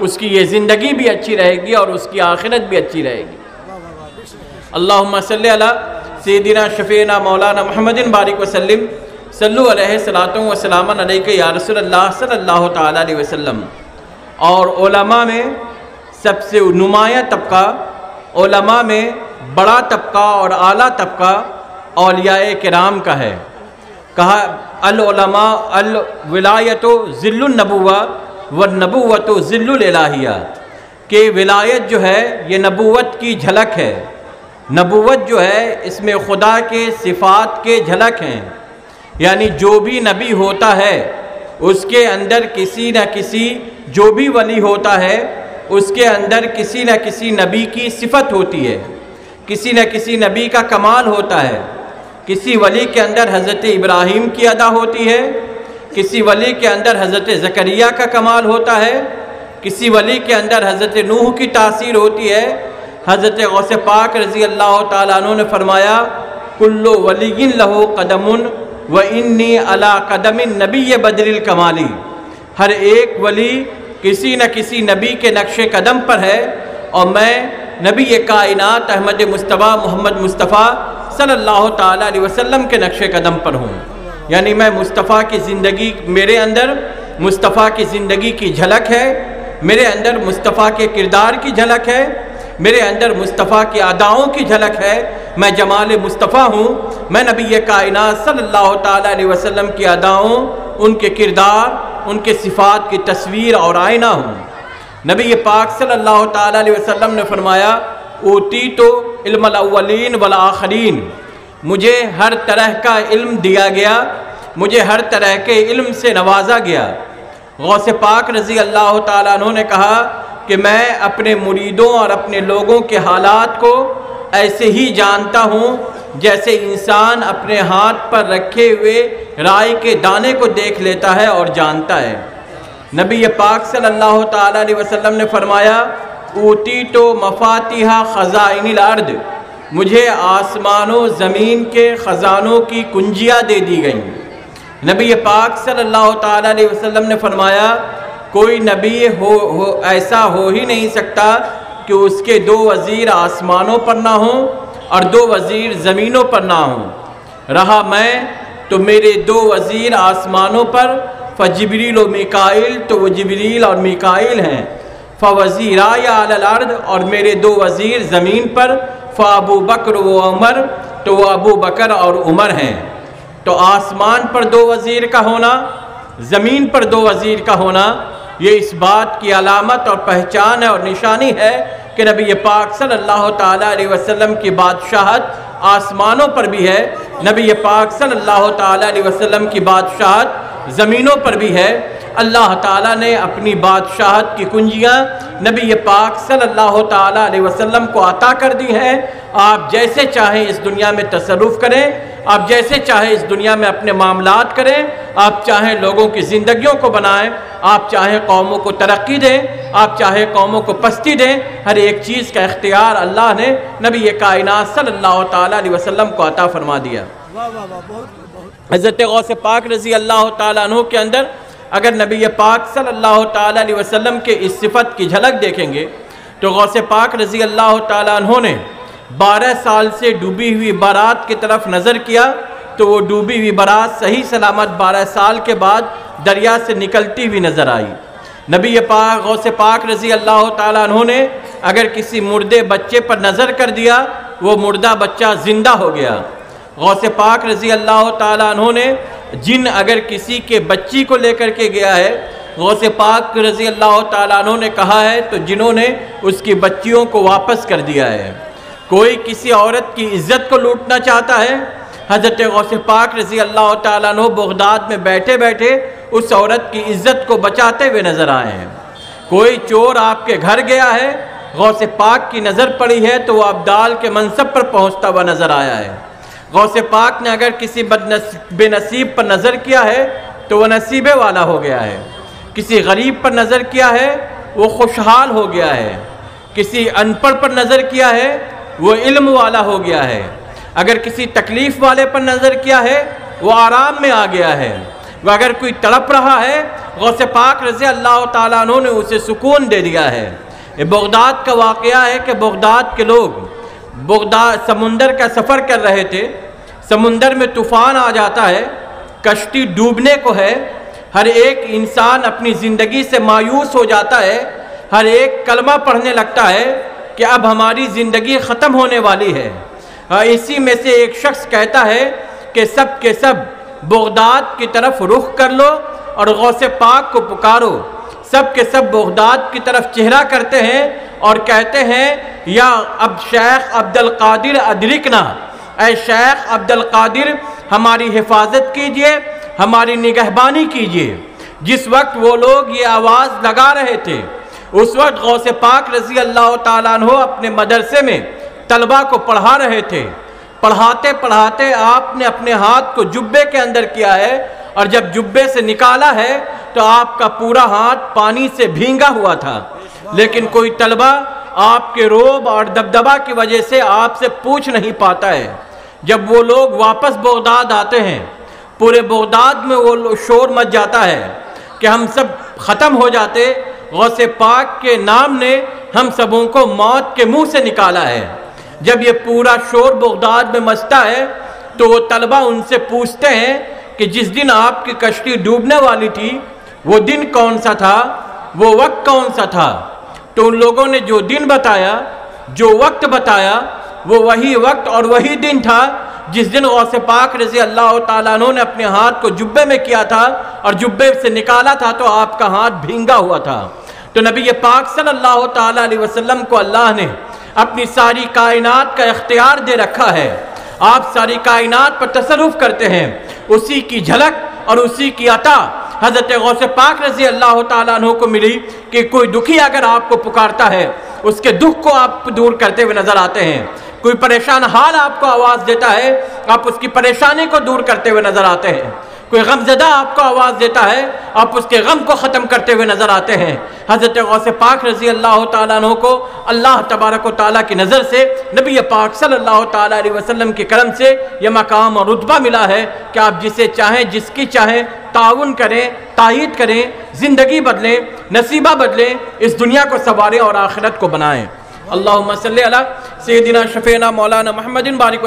اس کی یہ زندگی بھی اچھی رہے گی اور اس کی آخرت بھی اچھی رہے گی۔ اللہم صلی علی سیدنا شفیعنا مولانا محمد بارک وسلم صلو علیہ صلاۃ و سلام علیک یا رسول اللہ صلی اللہ تعالیٰ علیہ وسلم۔ اور علماء میں سب سے نمایاں طبقہ، علماء میں بڑا طبقہ اور اعلیٰ طبقہ اولیاء کرام کا ہے۔ کہا العلماء الولایت ظل النبوہ والنبوۃ ظل الالہیہ، کہ ولایت جو ہے یہ نبوت کی جھلک ہے، نبوت جو ہے اس میں خدا کے صفات کے جھلک ہیں، یعنی جو بھی نبی ہوتا ہے اس کے اندر کسی نہ کسی، جو بھی ولی ہوتا ہے اس کے اندر کسی نہ کسی نبی کی صفت ہوتی ہے، کسی نہ کسی نبی کا کمال ہوتا ہے۔ کسی ولی کے اندر حضرت ابراہیم کی ادا ہوتی ہے، کسی ولی کے اندر حضرت زکریا کا کمال ہوتا ہے، کسی ولی کے اندر حضرت نوح کی تاثیر ہوتی ہے۔ حضرت غوث پاک رضی اللہ تعالیٰ عنہ نے فرمایا کل ولی لہ قدم و انی علی قدم النبی بدر الکمالی، ہر ایک ولی کسی نہ کسی نبی کے نقش قدم پر ہے، اور میں نبی کائنات احمد مصطفیٰ محمد مصطفیٰ صلی اللہ تعالیٰ علیہ وسلم کے نقش قدم پر ہوں، یعنی میں مصطفیٰ کی زندگی، میرے اندر مصطفیٰ کی زندگی کی جھلک ہے، میرے اندر مصطفیٰ کے کردار کی جھلک ہے، میرے اندر مصطفیٰ کی اداؤں کی جھلک ہے، میں جمال مصطفیٰ ہوں، میں نبی کائنات صلی اللہ تعالیٰ علیہ وسلم کی اداؤں، ان کے کردار، ان کے صفات کی تصویر اور آئینہ ہوں۔ نبی پاک صلی اللہ تعالیٰ علیہ وسلم نے فرمایا اوتیتو علم الاولین والآخرین، مجھے ہر طرح کا علم دیا گیا، مجھے ہر طرح کے علم سے نوازا گیا۔ غوث پاک رضی اللہ تعالیٰ عنہ نے کہا کہ میں اپنے مریدوں اور اپنے لوگوں کے حالات کو ایسے ہی جانتا ہوں جیسے انسان اپنے ہاتھ پر رکھے ہوئے رائی کے دانے کو دیکھ لیتا ہے اور جانتا ہے۔ نبی پاک صلی اللہ تعالیٰ علیہ وسلم نے فرمایا اوتیتو مفاتیح خزائن الارض، مجھے آسمان و زمین کے خزانوں کی کنجیاں دے دی گئیں۔ نبی پاک صلی اللہ تعالیٰ علیہ وسلم نے فرمایا کوئی نبی ایسا ہو ہی نہیں سکتا کہ اس کے 2 وزیر آسمانوں پر نہ ہوں اور 2 وزیر زمینوں پر نہ ہوں۔ رہا میں تو میرے 2 وزیر آسمانوں پر فجبریل و میکائیل، تو وہ جبریل اور میکائیل ہیں، فوزیرای علی الارض، اور میرے 2 وزیر زمین پر فابو بکر و عمر، تو وہ ابو بکر اور عمر ہیں۔ تو آسمان پر 2 وزیر کا ہونا، زمین پر 2 وزیر کا ہونا، یہ اس بات کی علامت اور پہچان ہے اور نشانی ہے کہ نبی پاک صلی اللہ تعالیٰ علیہ وسلم کی بادشاہت آسمانوں پر بھی ہے، نبی پاک صلی اللہ تعالیٰ علیہ وسلم کی بادشاہت زمینوں پر بھی ہے۔ اللہ تعالیٰ نے اپنی بادشاہت کی کنجیاں نبی پاک صلی اللہ تعالیٰ علیہ وسلم کو عطا کر دی ہیں۔ آپ جیسے چاہیں اس دنیا میں تصرف کریں، آپ جیسے چاہیں اس دنیا میں اپنے معاملات کریں، آپ چاہیں لوگوں کی زندگیوں کو بنائیں، آپ چاہیں قوموں کو ترقی دیں، آپ چاہیں قوموں کو پستی دیں، ہر ایک چیز کا اختیار اللہ نے نبی کائنات صلی اللہ تعالیٰ علیہ وسلم کو عطا فرما دیا۔ حضرت غوث پاک رضی اللہ تعالیٰ عنہ کے اندر اگر نبی پاک صلی اللہ تعالیٰ علیہ وسلم کے اس صفت کی جھلک دیکھیں گے تو غوث پاک رضی اللہ تعالیٰ عنہ نے 12 سال سے ڈوبی ہوئی بارات کی طرف نظر کیا تو وہ ڈوبی ہوئی بارات صحیح سلامت 12 سال کے بعد دریا سے نکلتی ہوئی نظر آئی۔ نبی پاک غوث پاک رضی اللہ تعالیٰ عنہ نے اگر کسی مردے بچے پر نظر کر دیا وہ مردہ بچہ زندہ ہو گیا۔ غوث پاک رضی اللہ تعالیٰ عنہ نے جن اگر کسی کے بچی کو لے کر کے گیا ہے، غوث پاک رضی اللہ تعالیٰ عنہ نے کہا ہے تو جنہوں نے اس کی بچیوں کو واپس کر دیا ہے۔ کوئی کسی عورت کی عزت کو لوٹنا چاہتا ہے، حضرت غوث پاک رضی اللہ تعالیٰ عنہ بغداد میں بیٹھے بیٹھے اس عورت کی عزت کو بچاتے ہوئے نظر آئے ہیں۔ کوئی چور آپ کے گھر گیا ہے، غوث پاک کی نظر پڑی ہے تو وہ ابدال کے منصب پر پہنچتا ہوا نظر آیا ہے۔ غوث پاک نے اگر کسی بے نصیب پر نظر کیا ہے تو وہ نصیبے والا ہو گیا ہے، کسی غریب پر نظر کیا ہے وہ خوشحال ہو گیا ہے، کسی ان پڑھ پر نظر کیا ہے وہ علم والا ہو گیا ہے، اگر کسی تکلیف والے پر نظر کیا ہے وہ آرام میں آ گیا ہے، وہ اگر کوئی تڑپ رہا ہے غوث پاک رضی اللہ تعالیٰ عنہ نے اسے سکون دے دیا ہے۔ یہ بغداد کا واقعہ ہے کہ بغداد کے لوگ سمندر کا سفر کر رہے تھے، سمندر میں طوفان آ جاتا ہے، کشتی ڈوبنے کو ہے، ہر ایک انسان اپنی زندگی سے مایوس ہو جاتا ہے، ہر ایک کلمہ پڑھنے لگتا ہے کہ اب ہماری زندگی ختم ہونے والی ہے۔ اسی میں سے ایک شخص کہتا ہے کہ سب کے سب بغداد کی طرف رخ کر لو اور غوث پاک کو پکارو۔ سب کے سب بغداد کی طرف چہرہ کرتے ہیں اور کہتے ہیں یا اب شیخ عبدالقادر ادرکنا، اے شیخ عبدالقادر ہماری حفاظت کیجئے، ہماری نگہبانی کیجئے۔ جس وقت وہ لوگ یہ آواز لگا رہے تھے اس وقت غوث پاک رضی اللہ تعالیٰ عنہ اپنے مدرسے میں طلبہ کو پڑھا رہے تھے۔ پڑھاتے پڑھاتے آپ نے اپنے ہاتھ کو جبے کے اندر کیا ہے اور جب جبے سے نکالا ہے تو آپ کا پورا ہاتھ پانی سے بھینگا ہوا تھا، لیکن کوئی طلبہ آپ کے رعب اور دبدبہ کی وجہ سے آپ سے پوچھ نہیں پاتا ہے۔ جب وہ لوگ واپس بغداد آتے ہیں پورے بغداد میں وہ شور مچ جاتا ہے کہ ہم سب ختم ہو جاتے، غوث پاک کے نام نے ہم سبوں کو موت کے منہ سے نکالا ہے۔ جب یہ پورا شور بغداد میں مچتا ہے تو وہ طلبہ ان سے پوچھتے ہیں کہ جس دن آپ کی کشتی ڈوبنے والی تھی وہ دن کون سا تھا، وہ وقت کون سا تھا؟ تو ان لوگوں نے جو دن بتایا، جو وقت بتایا، وہ وہی وقت اور وہی دن تھا جس دن غوث پاک رضی اللہ تعالیٰ عنہ نے اپنے ہاتھ کو جبے میں کیا تھا اور جبے سے نکالا تھا تو آپ کا ہاتھ بھینگا ہوا تھا۔ تو نبی پاک صلی اللہ تعالیٰ علیہ وسلم کو اللہ نے اپنی ساری کائنات کا اختیار دے رکھا ہے، آپ ساری کائنات پر تصرف کرتے ہیں، اسی کی جھلک اور اسی کی عطا حضرت غوث پاک رضی اللہ تعالیٰ عنہ کو ملی کہ کوئی دکھی اگر آپ کو پکارتا ہے اس کے دکھ کو آپ دور کرتے ہوئے نظر آتے ہیں، کوئی پریشان حال آپ کو آواز دیتا ہے آپ اس کی پریشانی کو دور کرتے ہوئے نظر آتے ہیں، کوئی غم زدہ آپ کو آواز دیتا ہے آپ اس کے غم کو ختم کرتے ہوئے نظر آتے ہیں۔ حضرت غوث پاک رضی اللہ تعالیٰ عنہ کو اللہ تبارک و تعالیٰ کی نظر سے نبی پاک صلی اللہ تعالیٰ علیہ وسلم کے کرم سے یہ مقام اور رتبہ ملا ہے کہ آپ جسے چاہیں جس کی چاہیں تعاون کریں، تائید کریں، زندگی بدلیں، نصیبہ بدلیں، اس دنیا کو سنواریں اور آخرت کو بنائیں۔ اللہم صلی علی سیدنا شفیعنا مولانا محمد بارک